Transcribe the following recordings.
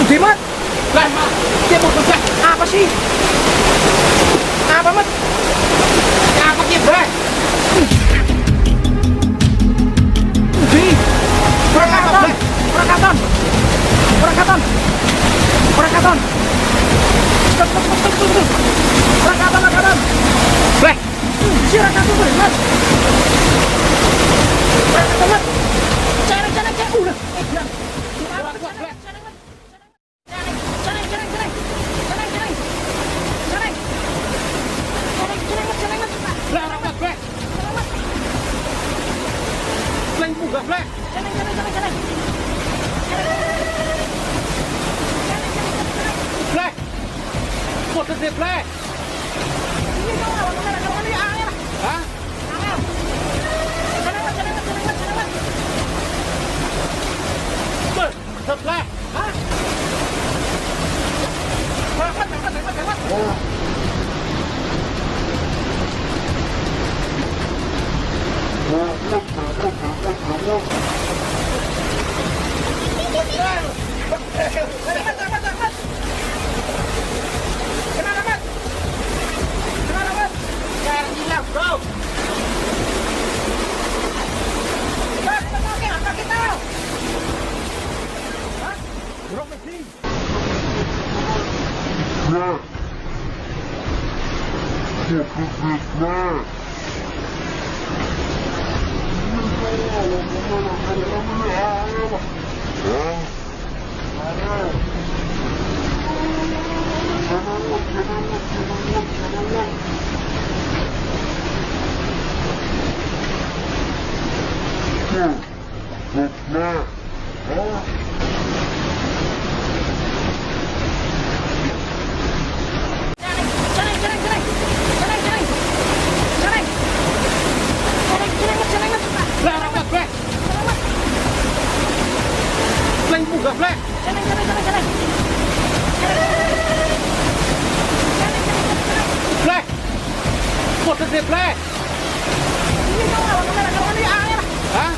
Gede mat. Lah, dia mau kerja. Apa sih? Apa mat? Ya apa ki, Bre? Gede. Perangkatan. Perangkatan. Perangkatan. Perangkatan. Stop. Perangkatan, perangkatan. Bre, Si perangkatan tuh, mat. Perangkatan mat. Cari. Udah. Bilang. Bre. Bre, rapat, Bre. Selain munggah, Bre. Bre. Foto deh, Bre. Hah? Ber, tetep, Bre. Sekarang hilang, bro. Bro, mesti. Bre, rapat, Bre. Selain munggah, Bre. Bre. Foto deh, Bre. Hah?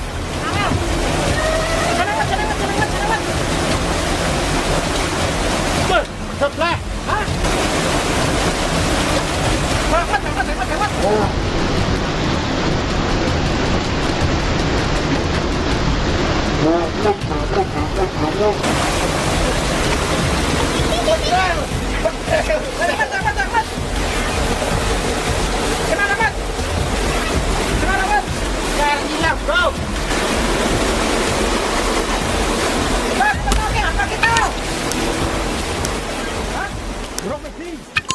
Ber, tetep, Bre. Sekarang hilang, bro.